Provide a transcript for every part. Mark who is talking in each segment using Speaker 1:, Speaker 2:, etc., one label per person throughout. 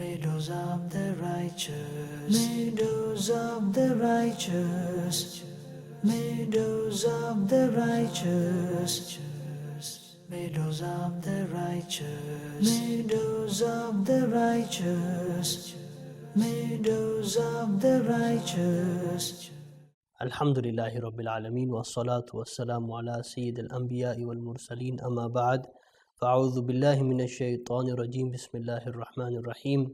Speaker 1: Meadows of the righteous, meadows of the righteous, meadows of the righteous, meadows of the righteous, meadows of the righteous, meadows of the righteous.
Speaker 2: Alhamdulillahi Rabbil Alameen wa salatu wa salamu ala Sayyid al-Anbiya'i wal Mursaleen amma ba'd fa'udhu billahi minash shaytanir rajeem bismillahir rahmanir rahim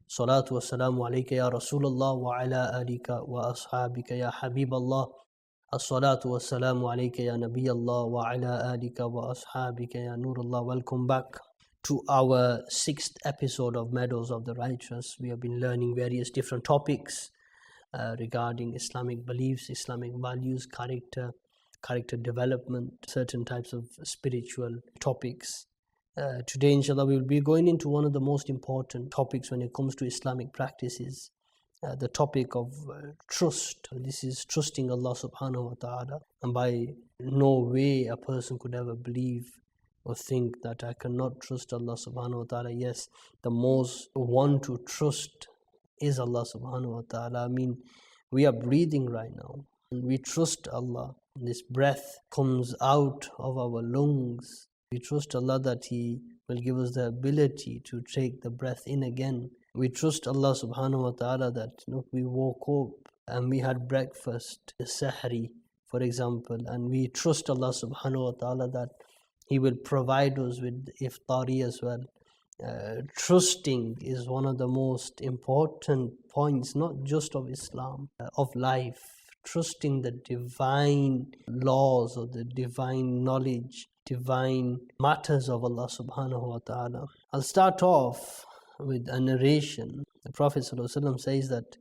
Speaker 2: salatu wa salamu alayka ya Rasulullah wa ala alika wa ashabika ya Habiballah as-salatu wa salamu alayka ya Nabiyallah wa ala alika wa ashabika ya Nurullah. Welcome back to our 6th episode of Meadows of the Righteous. We have been learning various different topics regarding Islamic beliefs, Islamic values, character development, certain types of spiritual topics. Today, inshallah, we will be going into one of the most important topics when it comes to Islamic practices, the topic of trust. This is trusting Allah subhanahu wa ta'ala, and by no way a person could ever believe or think that I cannot trust Allah subhanahu wa ta'ala. Yes, the most one to trust is Allah subhanahu wa ta'ala. I mean, we are breathing right now. We trust Allah. This breath comes out of our lungs. We trust Allah that He will give us the ability to take the breath in again. We trust Allah subhanahu wa ta'ala that we woke up and we had breakfast, sahri, for example, and we trust Allah subhanahu wa ta'ala that He will provide us with iftari as well. Trusting is one of the most important points, not just of Islam, of life. Trusting the divine laws or the divine knowledge, divine matters of Allah subhanahu wa ta'ala. I'll start off with a narration. The Prophet ﷺ says that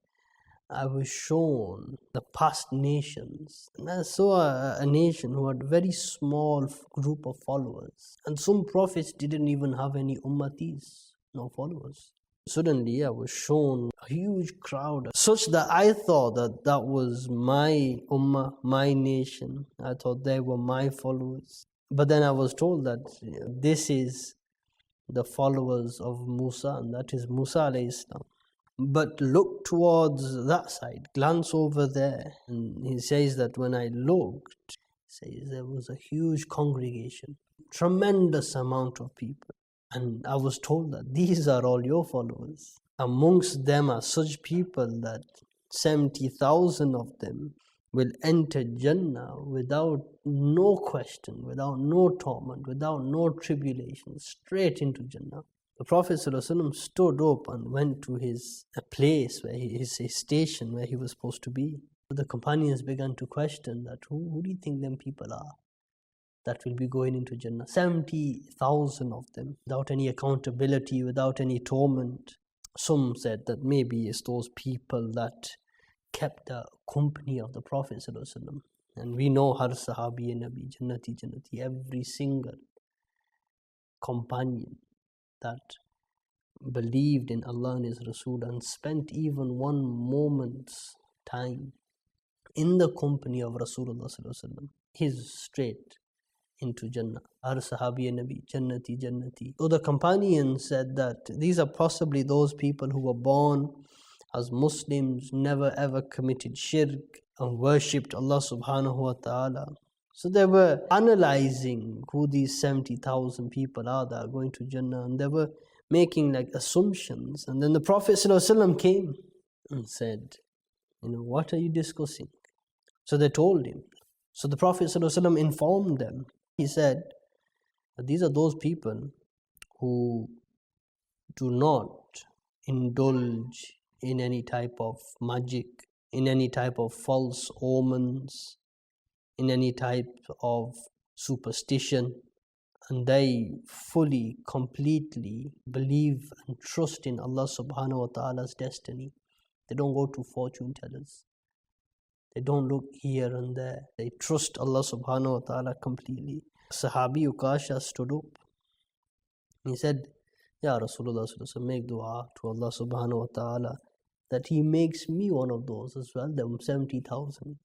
Speaker 2: I was shown the past nations, and I saw a nation who had a very small group of followers, and some prophets didn't even have any ummatis, no followers. Suddenly I was shown a huge crowd, such that I thought that was my ummah, my nation. I thought they were my followers. But then I was told that this is the followers of Musa, and that is Musa alayhi salam. But look towards that side, glance over there. And he says that when I looked, says there was a huge congregation, tremendous amount of people. And I was told that these are all your followers. Amongst them are such people that 70,000 of them will enter Jannah without no question, without no torment, without no tribulation, straight into Jannah. The Prophet ﷺ stood up and went to his place, where his station where he was supposed to be. The companions began to question that, who do you think them people are that will be going into Jannah? 70,000 of them, without any accountability, without any torment. Some said that maybe it's those people that kept the company of the Prophet ﷺ. And we know Har Sahabi Nabi, Jannati, Jannati, every single companion that believed in Allah and His Rasul and spent even one moment's time in the company of Rasulullah sallallahu alaihi wasallam, he's straight into Jannah. Har Sahabi Nabi, Jannati, Jannati. So the companions said that these are possibly those people who were born as Muslims, never ever committed shirk and worshipped Allah subhanahu wa ta'ala. So they were analyzing who these 70,000 people are that are going to Jannah, and they were making like assumptions. And then the Prophet ﷺ came and said, what are you discussing? So they told him. So the Prophet ﷺ informed them. He said, these are those people who do not indulge in any type of magic, in any type of false omens, in any type of superstition, and they fully, completely believe and trust in Allah subhanahu wa ta'ala's destiny. They don't go to fortune tellers. They don't look here and there. They trust Allah subhanahu wa ta'ala completely. Sahabi Ukasha stood up. He said, Ya Rasulullah sallallahu alaihi wasallam, make dua to Allah subhanahu wa ta'ala that He makes me one of those as well, them 70,000.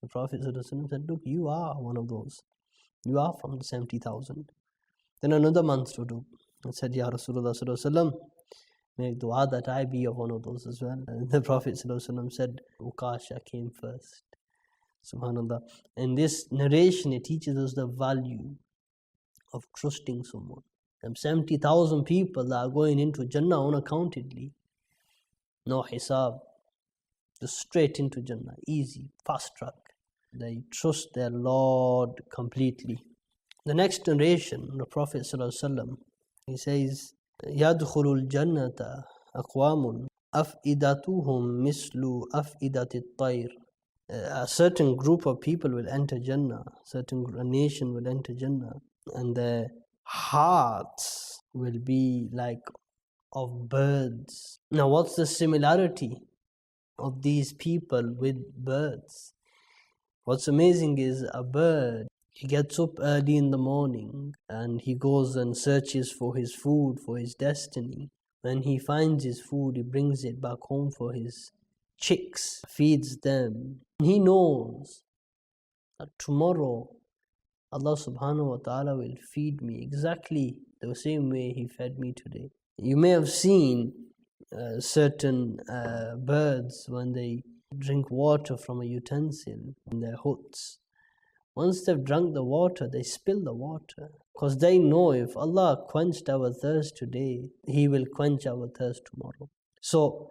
Speaker 2: The Prophet ﷺ said, look, you are one of those. You are from the 70,000. Then another man stood up and said, Ya Rasulullah ﷺ, make dua that I be of one of those as well. And the Prophet ﷺ said, Ukasha came first. Subhanallah. In this narration, it teaches us the value of trusting someone. 70,000 people that are going into Jannah unaccountedly. No hisab. Just straight into Jannah. Easy. Fast track. They trust their Lord completely. The next narration, the Prophet ﷺ, he says, يَدْخُلُ الْجَنَّةَ أَقْوَامٌ أَفْئِدَتُهُمْ مِثْلُ أَفْئِدَةِ الطَّيْرِ. A certain group of people will enter Jannah, a nation will enter Jannah, and their hearts will be like of birds. Now, what's the similarity of these people with birds? What's amazing is a bird, he gets up early in the morning and he goes and searches for his food, for his destiny. When he finds his food, he brings it back home for his chicks, feeds them. He knows that tomorrow Allah subhanahu wa ta'ala will feed me exactly the same way He fed me today. You may have seen certain birds when they drink water from a utensil in their huts. Once they've drunk the water, they spill the water, because they know if Allah quenched our thirst today, He will quench our thirst tomorrow. So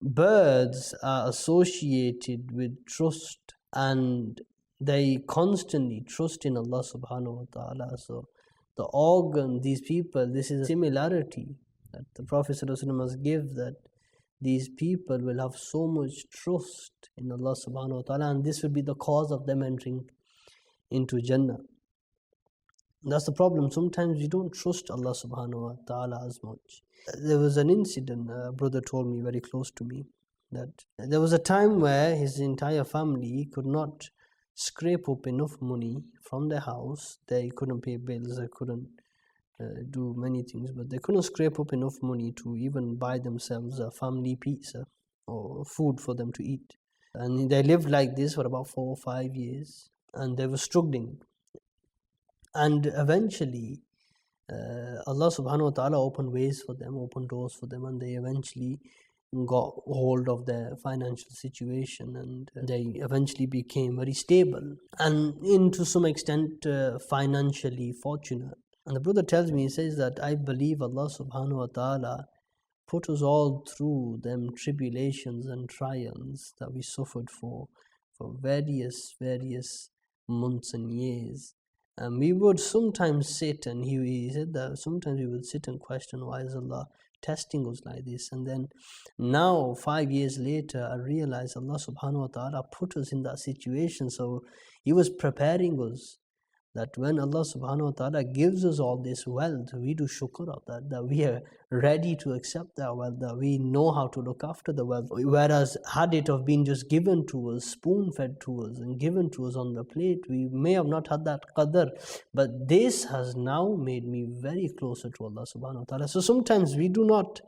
Speaker 2: birds are associated with trust, and they constantly trust in Allah subhanahu wa ta'ala. So the organ, these people, this is a similarity that the Prophet ﷺ must give, that these people will have so much trust in Allah subhanahu wa ta'ala, and this will be the cause of them entering into Jannah. That's the problem. Sometimes we don't trust Allah subhanahu wa ta'ala as much. There was an incident, a brother told me very close to me, that there was a time where his entire family could not scrape up enough money from their house. They couldn't pay bills, they couldn't do many things, but they couldn't scrape up enough money to even buy themselves a family pizza or food for them to eat. And they lived like this for about 4 or 5 years, and they were struggling. And eventually Allah subhanahu wa ta'ala opened ways for them, opened doors for them, and they eventually got hold of their financial situation, and they eventually became very stable and to some extent financially fortunate. And the brother tells me, he says that I believe Allah subhanahu wa ta'ala put us all through them tribulations and trials that we suffered for various months and years. And we would sometimes sit, and he said that sometimes we would sit and question, why is Allah testing us like this? And then now 5 years later, I realized Allah subhanahu wa ta'ala put us in that situation. So He was preparing us that when Allah subhanahu wa ta'ala gives us all this wealth, we do shukr of that we are ready to accept that wealth, that we know how to look after the wealth. Whereas had it have been just given to us, spoon-fed to us and given to us on the plate, we may have not had that qadr. But this has now made me very closer to Allah subhanahu wa ta'ala. So sometimes we do not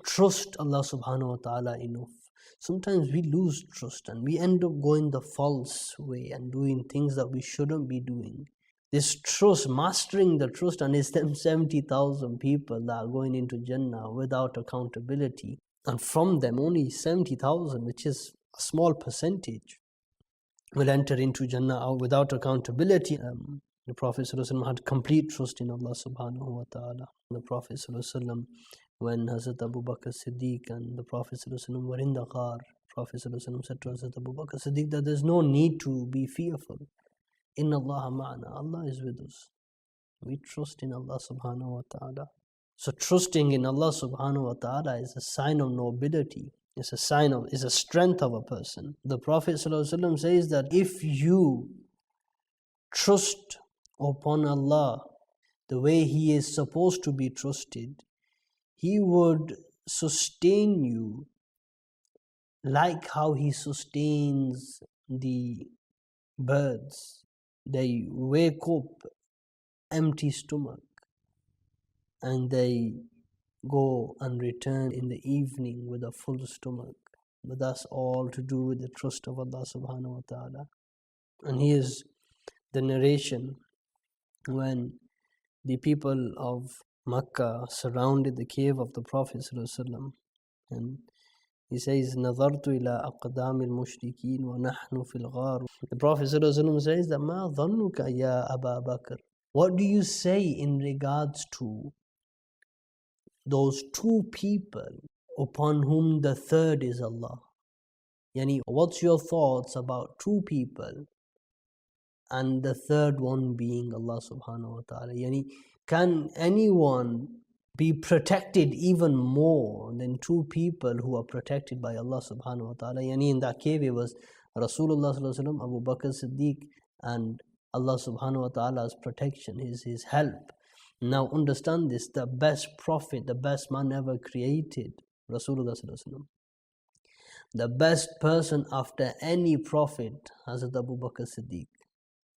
Speaker 2: trust Allah subhanahu wa ta'ala enough. Sometimes we lose trust and we end up going the false way and doing things that we shouldn't be doing. This trust, mastering the trust, and it's them 70,000 people that are going into Jannah without accountability. And from them, only 70,000, which is a small percentage, will enter into Jannah without accountability. The Prophet ﷺ had complete trust in Allah subhanahu wa ta'ala. The Prophet ﷺ, when Hazrat Abu Bakr Siddiq and the Prophet ﷺ were in the ghar, Prophet ﷺ said to Hazrat Abu Bakr Siddiq that there's no need to be fearful. Inna Allah ma'ana, Allah is with us. We trust in Allah subhanahu wa ta'ala. So trusting in Allah subhanahu wa ta'ala is a sign of nobility. It's a strength of a person. The Prophet ﷺ says that if you trust upon Allah the way He is supposed to be trusted, He would sustain you like how He sustains the birds. They wake up empty stomach and they go and return in the evening with a full stomach. But that's all to do with the trust of Allah subhanahu wa ta'ala. And here's the narration when the people of Makkah surrounded the cave of the Prophet ﷺ, and he says, نظرت إلى أقدام المشركين ونحن في الغار. The Prophet ﷺ says that ما ظنك يا أبا بكر. What do you say in regards to those two people upon whom the third is Allah? Yani, what's your thoughts about two people and the third one being Allah subhanahu wa ta'ala? Yani, can anyone be protected even more than two people who are protected by Allah subhanahu wa ta'ala? Yani, in that cave it was Rasulullah sallallahu alaihi wasallam, Abu Bakr Siddiq, and Allah subhanahu wa ta'ala's protection, his help. Now understand this, the best prophet, the best man ever created, Rasulullah sallallahu alaihi wasallam. The best person after any prophet, Hazrat Abu Bakr Siddiq.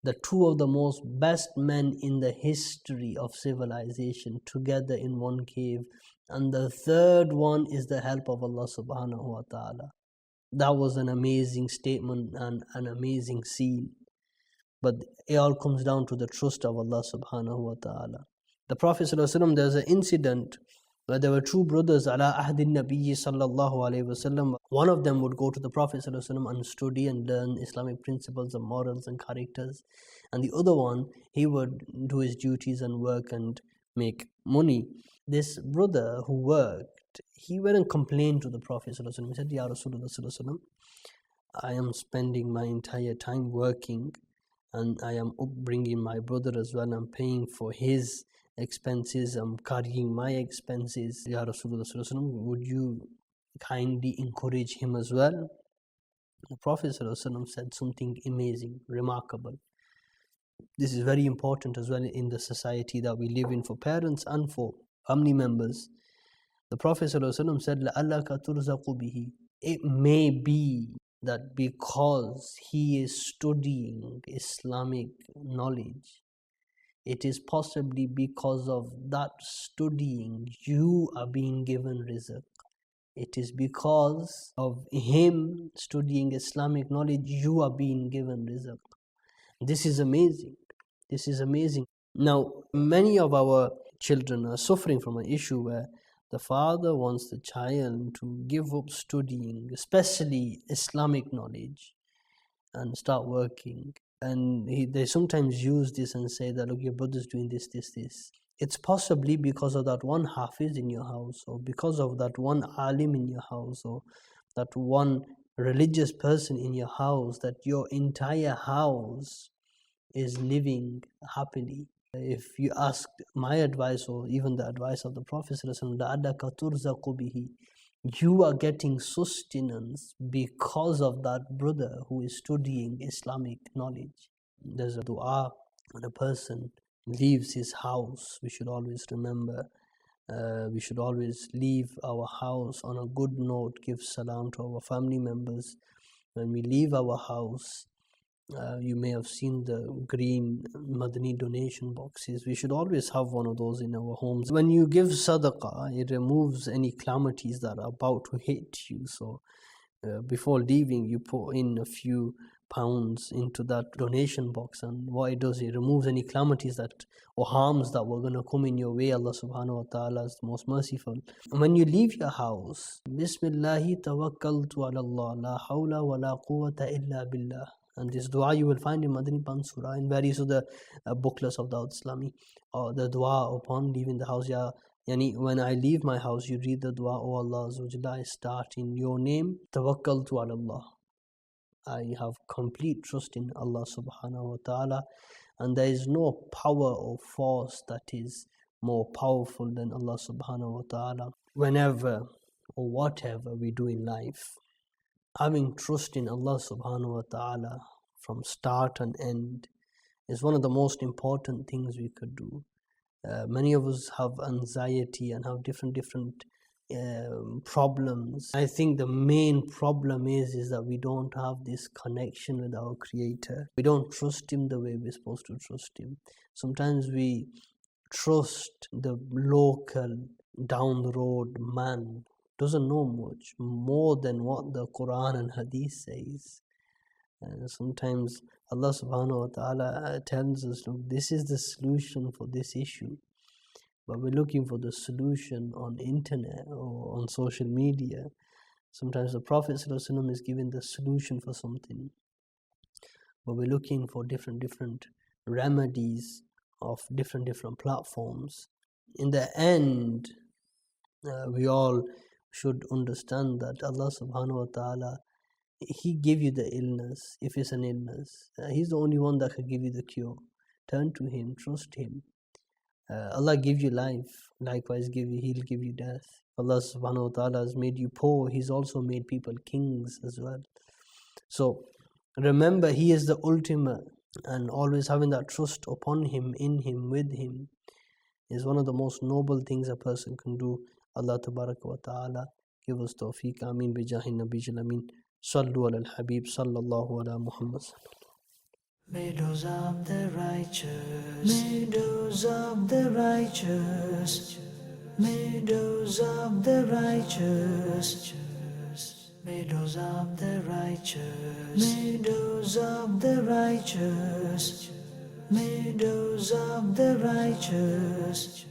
Speaker 2: The two of the most best men in the history of civilization together in one cave. And the third one is the help of Allah subhanahu wa ta'ala. That was an amazing statement and an amazing scene. But it all comes down to the trust of Allah subhanahu wa ta'ala. The Prophet sallallahu alaihi wasallam, there's an incident where there were two brothers, ala ahdin nabiyyi sallallahu alaihi wasallam. One of them would go to the Prophet sallallahu alaihi wasallam and study and learn Islamic principles and morals and characters, and the other one, he would do his duties and work and make money. This brother who worked, he went and complained to the Prophet sallallahu alaihi wasallam. He said, Ya Rasulullah sallallahu alaihi wasallam, I am spending my entire time working, and I am upbringing my brother as well. I'm paying for his expenses, I'm carrying my expenses. Ya Rasulullah sallallahu alaihi wasallam, would you kindly encourage him as well? The Prophet sallallahu alaihi wasallam said something amazing, remarkable. This is very important as well in the society that we live in, for parents and for family members. The Prophet sallallahu alaihi wasallam said, لَأَلَّكَ تُرْزَقُ بِهِ. It may be that because he is studying Islamic knowledge, it is possibly because of that studying you are being given rizq. It is because of him studying Islamic knowledge you are being given rizq. This is amazing. This is amazing. Now, many of our children are suffering from an issue where the father wants the child to give up studying, especially Islamic knowledge, and start working. And they sometimes use this and say that, look, your brother's doing this. It's possibly because of that one hafiz in your house, or because of that one alim in your house, or that one religious person in your house, that your entire house is living happily. If you ask my advice, or even the advice of the Prophet ﷺ, you are getting sustenance because of that brother who is studying Islamic knowledge. There's a dua when a person leaves his house. We should always remember, we should always leave our house on a good note, give salam to our family members. When we leave our house, you may have seen the green Madani donation boxes. We should always have one of those in our homes. When you give sadaqah, it removes any calamities that are about to hit you. So before leaving, you put in a few pounds into that donation box, and what it does, it removes any calamities that or harms that were going to come in your way. Allah subhanahu wa ta'ala is the most merciful. And when you leave your house, Bismillahi tawakkaltu ala Allah, la hawla wa la quwwata illa billah. And this dua you will find in Madani Surah, in various of the booklets of the Islami, or the dua upon leaving the house. Yani, when I leave my house, you read the dua, O Allah Azza wa Jalla, I start in your name, tawakkaltu ala Allah. I have complete trust in Allah subhanahu wa ta'ala, and there is no power or force that is more powerful than Allah subhanahu wa ta'ala. Whenever or whatever we do in life, having trust in Allah subhanahu wa ta'ala from start and end is one of the most important things we could do. Many of us have anxiety and have different problems. I think the main problem is that we don't have this connection with our Creator. We don't trust Him the way we're supposed to trust Him. Sometimes we trust the local down the road man, doesn't know much more than what the Quran and Hadith says. And sometimes Allah subhanahu wa ta'ala tells us, look, this is the solution for this issue. but we're looking for the solution on internet or on social media. Sometimes the Prophet ﷺ is given the solution for something, but we're looking for different remedies of different platforms. In the end, we all should understand that Allah subhanahu wa ta'ala, He give you the illness. If it's an illness, He's the only one that can give you the cure. Turn to Him, trust Him. Allah give you life, likewise He'll give you death. Allah subhanahu wa ta'ala has made you poor. He's also made people kings as well. So remember, He is the ultimate, and always having that trust upon Him, in Him, with Him is one of the most noble things a person can do. Allah tabaraka wa ta'ala give us tawfiq. Ameen bi jahi nabiyil ameen. Sallu ala al-habib sallallahu ala Muhammad.
Speaker 1: Meadows of the righteous, meadows of the righteous, meadows of the righteous, meadows of the righteous, meadows of the righteous, meadows of the righteous.